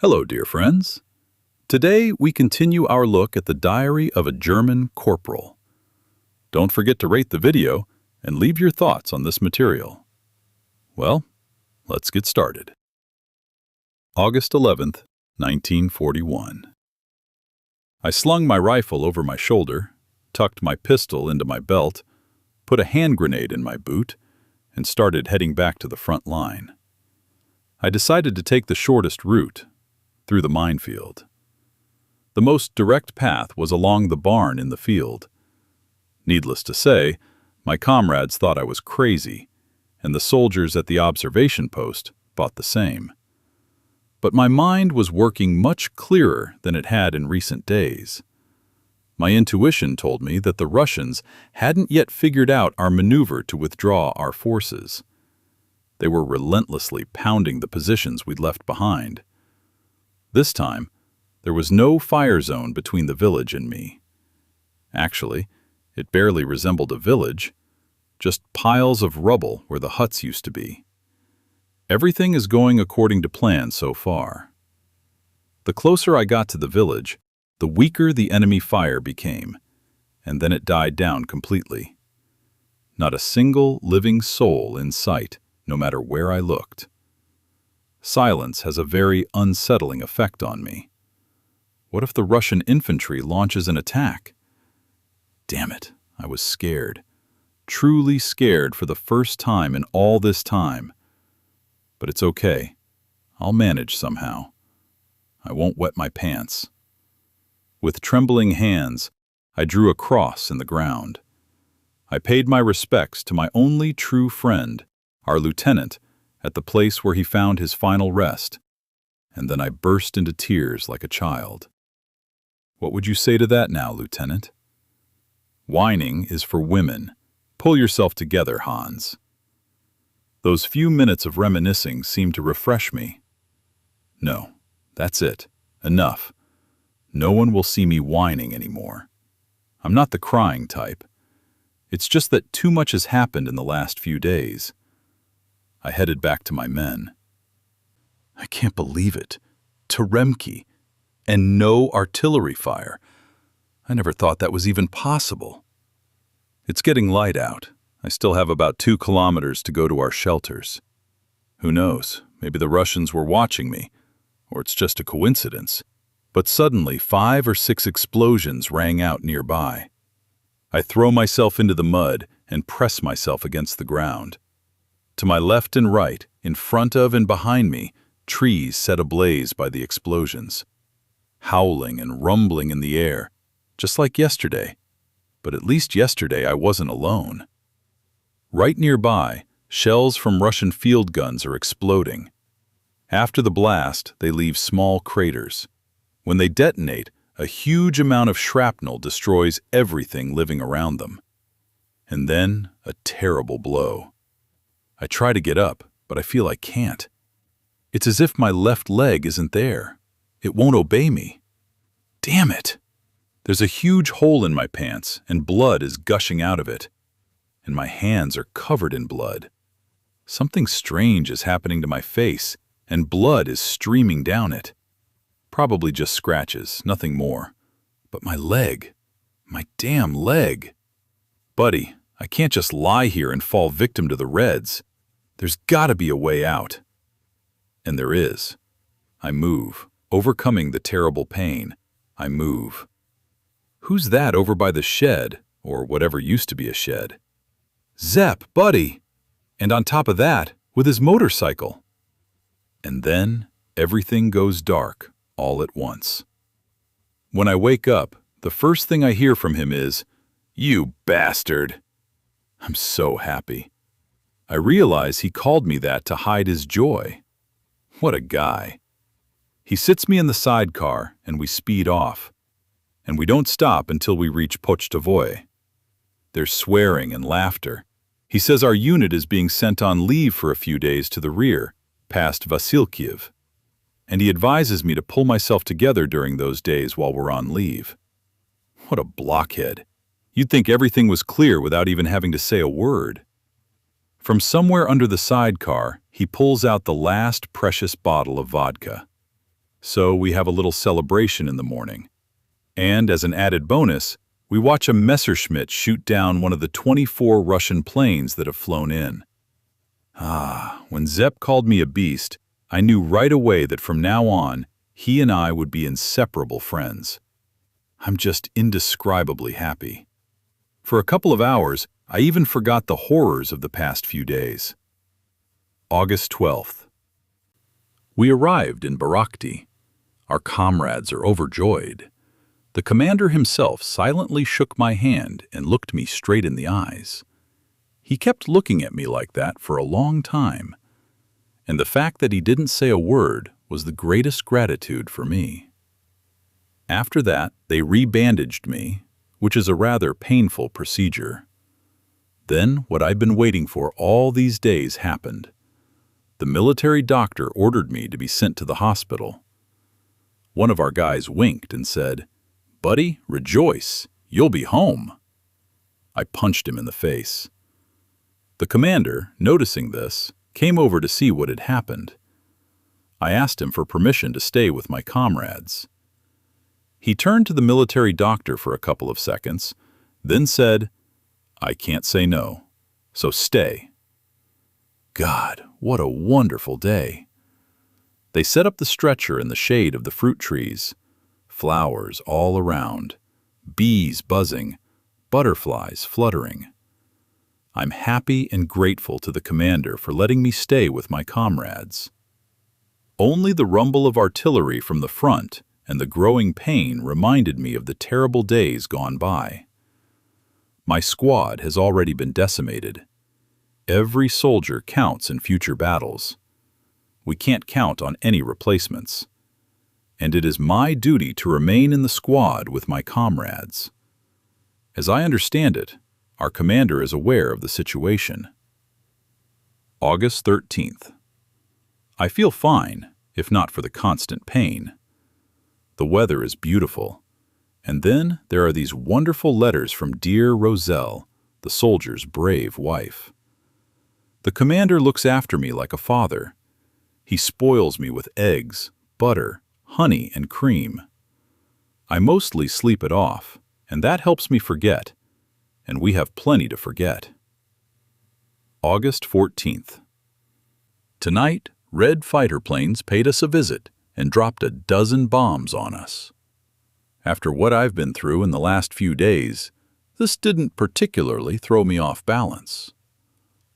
Hello, dear friends. Today, we continue our look at the diary of a German corporal. Don't forget to rate the video and leave your thoughts on this material. Well, let's get started. August 11th, 1941. I slung my rifle over my shoulder, tucked my pistol into my belt, put a hand grenade in my boot, and started heading back to the front line. I decided to take the shortest route, through the minefield. The most direct path was along the barn in the field. Needless to say, my comrades thought I was crazy, and the soldiers at the observation post thought the same. But my mind was working much clearer than it had in recent days. My intuition told me that the Russians hadn't yet figured out our maneuver to withdraw our forces. They were relentlessly pounding the positions we'd left behind. This time, there was no fire zone between the village and me. Actually, it barely resembled a village, just piles of rubble where the huts used to be. Everything is going according to plan so far. The closer I got to the village, the weaker the enemy fire became, and then it died down completely. Not a single living soul in sight, no matter where I looked. Silence has a very unsettling effect on me. What if the Russian infantry launches an attack? Damn it, I was scared. Truly scared for the first time in all this time. But it's okay. I'll manage somehow. I won't wet my pants. With trembling hands, I drew a cross in the ground. I paid my respects to my only true friend, our lieutenant, at the place where he found his final rest, and then I burst into tears like a child. What would you say to that now, Lieutenant? Whining is for women. Pull yourself together, Hans. Those few minutes of reminiscing seemed to refresh me. No, that's it. Enough. No one will see me whining anymore. I'm not the crying type. It's just that too much has happened in the last few days. I headed back to my men. I can't believe it. Teremki. And no artillery fire. I never thought that was even possible. It's getting light out. I still have about 2 kilometers to go to our shelters. Who knows, maybe the Russians were watching me, or it's just a coincidence. But suddenly 5 or 6 explosions rang out nearby. I throw myself into the mud and press myself against the ground. To my left and right, in front of and behind me, trees set ablaze by the explosions. Howling and rumbling in the air, just like yesterday. But at least yesterday I wasn't alone. Right nearby, shells from Russian field guns are exploding. After the blast, they leave small craters. When they detonate, a huge amount of shrapnel destroys everything living around them. And then, a terrible blow. I try to get up, but I feel I can't. It's as if my left leg isn't there. It won't obey me. Damn it! There's a huge hole in my pants, and blood is gushing out of it. And my hands are covered in blood. Something strange is happening to my face, and blood is streaming down it. Probably just scratches, nothing more. But my leg. My damn leg. Buddy, I can't just lie here and fall victim to the Reds. There's gotta be a way out. And there is. I move, overcoming the terrible pain. I move. Who's that over by the shed, or whatever used to be a shed? Zepp, buddy! And on top of that, with his motorcycle. And then, everything goes dark, all at once. When I wake up, the first thing I hear from him is, "You bastard!" I'm so happy. I realize he called me that to hide his joy. What a guy. He sits me in the sidecar, and we speed off. And we don't stop until we reach Pochtovoye. There's swearing and laughter. He says our unit is being sent on leave for a few days to the rear, past Vasilkiv. And he advises me to pull myself together during those days while we're on leave. What a blockhead. You'd think everything was clear without even having to say a word. From somewhere under the sidecar, he pulls out the last precious bottle of vodka. so we have a little celebration in the morning. And as an added bonus, we watch a Messerschmitt shoot down one of the 24 Russian planes that have flown in. When Zepp called me a beast, I knew right away that from now on, he and I would be inseparable friends. I'm just indescribably happy. For a couple of hours, I even forgot the horrors of the past few days. August 12th. We arrived in Barakti. Our comrades are overjoyed. The commander himself silently shook my hand and looked me straight in the eyes. He kept looking at me like that for a long time, and the fact that he didn't say a word was the greatest gratitude for me. After that, they rebandaged me, which is a rather painful procedure. Then what I've been waiting for all these days happened. The military doctor ordered me to be sent to the hospital. One of our guys winked and said, "Buddy, rejoice, you'll be home." I punched him in the face. The commander, noticing this, came over to see what had happened. I asked him for permission to stay with my comrades. He turned to the military doctor for a couple of seconds, then said, "I can't say no, so stay." God, what a wonderful day. They set up the stretcher in the shade of the fruit trees, flowers all around, bees buzzing, butterflies fluttering. I'm happy and grateful to the commander for letting me stay with my comrades. Only the rumble of artillery from the front and the growing pain reminded me of the terrible days gone by. My squad has already been decimated. Every soldier counts in future battles. We can't count on any replacements. And it is my duty to remain in the squad with my comrades. As I understand it, our commander is aware of the situation. August 13th. I feel fine, if not for the constant pain. The weather is beautiful, and then there are these wonderful letters from dear Roselle, the soldier's brave wife. The commander looks after me like a father. He spoils me with eggs, butter, honey, and cream. I mostly sleep it off, and that helps me forget, and we have plenty to forget. August 14th. Tonight, Red fighter planes paid us a visit and dropped a dozen bombs on us. After what I've been through in the last few days, this didn't particularly throw me off balance.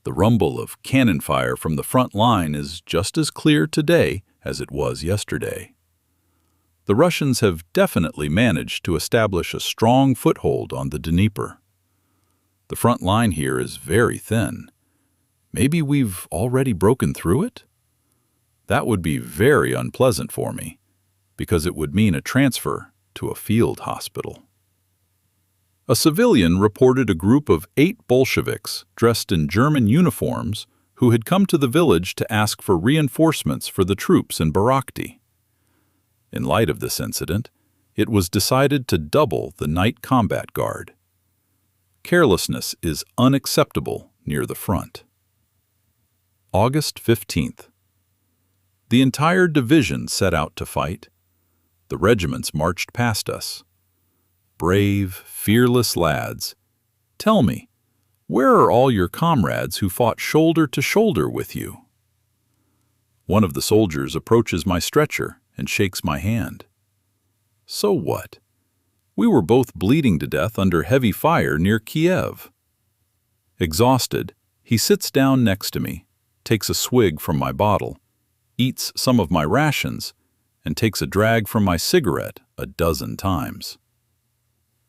The rumble of cannon fire from the front line is just as clear today as it was yesterday. The Russians have definitely managed to establish a strong foothold on the Dnieper. The front line here is very thin. Maybe we've already broken through it? That would be very unpleasant for me, because it would mean a transfer to a field hospital. A civilian reported a group of 8 Bolsheviks dressed in German uniforms who had come to the village to ask for reinforcements for the troops in Barakti. In light of this incident, it was decided to double the night combat guard. Carelessness is unacceptable near the front. August 15th. The entire division set out to fight. The regiments marched past us. Brave, fearless lads, tell me, where are all your comrades who fought shoulder to shoulder with you? One of the soldiers approaches my stretcher and shakes my hand. So what? We were both bleeding to death under heavy fire near Kyiv. Exhausted, he sits down next to me, takes a swig from my bottle, eats some of my rations, and takes a drag from my cigarette a dozen times.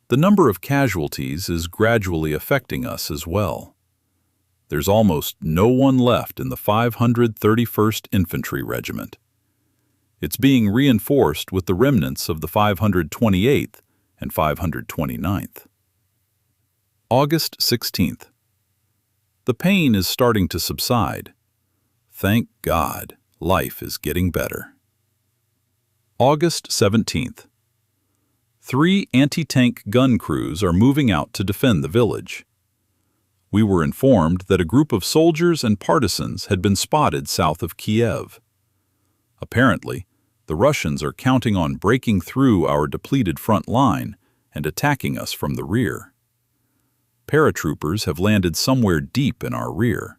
The number of casualties is gradually affecting us as well. There's almost no one left in the 531st Infantry Regiment. It's being reinforced with the remnants of the 528th and 529th. August 16th. The pain is starting to subside. Thank God, life is getting better. August 17th. 3 anti-tank gun crews are moving out to defend the village. We were informed that a group of soldiers and partisans had been spotted south of Kyiv. Apparently, The Russians are counting on breaking through our depleted front line and attacking us from the rear. Paratroopers have landed somewhere deep in our rear.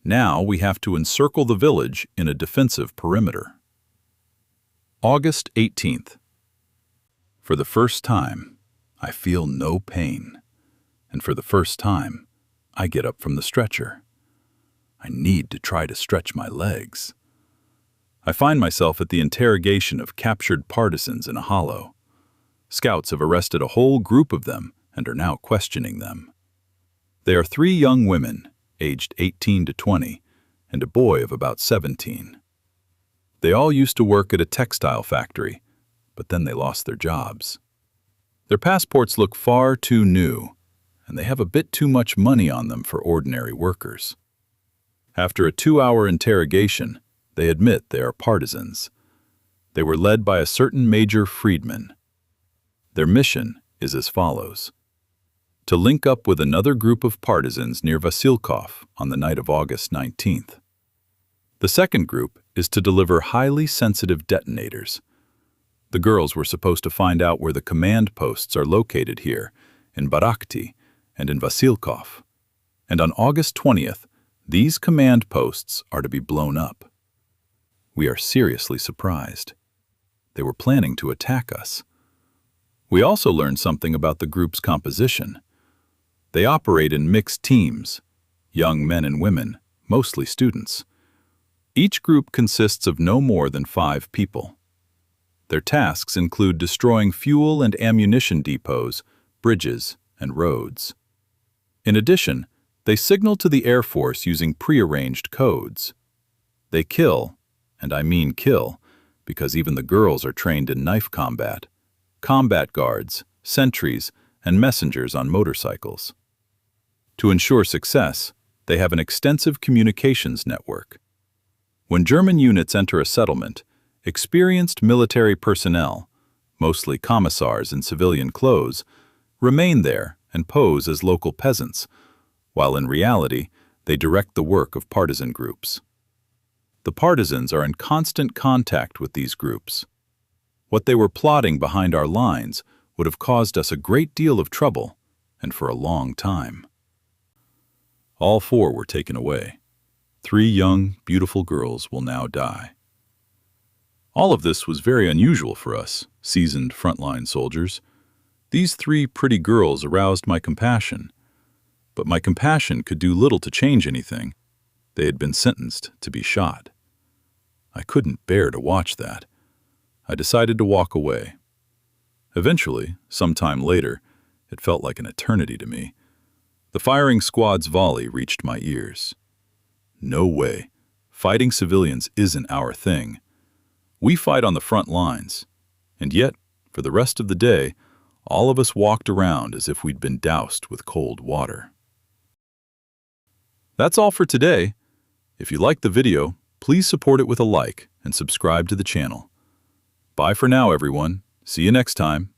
Now we have to encircle the village in a defensive perimeter. August 18th. For the first time, I feel no pain. And for the first time, I get up from the stretcher. I need to try to stretch my legs. I find myself at the interrogation of captured partisans in a hollow. Scouts have arrested a whole group of them and are now questioning them. They are 3 young women, aged 18 to 20, and a boy of about 17. They all used to work at a textile factory, but then they lost their jobs. Their passports look far too new, and they have a bit too much money on them for ordinary workers. After a 2-hour interrogation, they admit they are partisans. They were led by a certain Major Friedman. Their mission is as follows: to link up with another group of partisans near Vasilkov on the night of August 19th. The second group is to deliver highly sensitive detonators. The girls were supposed to find out where the command posts are located here, in Barakti and in Vasilkov. And on August 20th, these command posts are to be blown up. We are seriously surprised. They were planning to attack us. We also learned something about the group's composition. They operate in mixed teams, young men and women, mostly students. Each group consists of no more than 5 people. Their tasks include destroying fuel and ammunition depots, bridges, and roads. In addition, they signal to the Air Force using prearranged codes. They kill, and I mean kill, because even the girls are trained in knife combat, combat guards, sentries, and messengers on motorcycles. To ensure success, they have an extensive communications network. When German units enter a settlement, experienced military personnel, mostly commissars in civilian clothes, remain there and pose as local peasants, while in reality, they direct the work of partisan groups. The partisans are in constant contact with these groups. What they were plotting behind our lines would have caused us a great deal of trouble, and for a long time. All 4 were taken away. 3 young, beautiful girls will now die. All of this was very unusual for us, seasoned frontline soldiers. These 3 pretty girls aroused my compassion, but my compassion could do little to change anything. They had been sentenced to be shot. I couldn't bear to watch that. I decided to walk away. Eventually, some time later, it felt like an eternity to me, the firing squad's volley reached my ears. No way. Fighting civilians isn't our thing. We fight on the front lines, and yet, for the rest of the day, all of us walked around as if we'd been doused with cold water. That's all for today. If you liked the video, please support it with a like and subscribe to the channel. Bye for now, everyone. See you next time.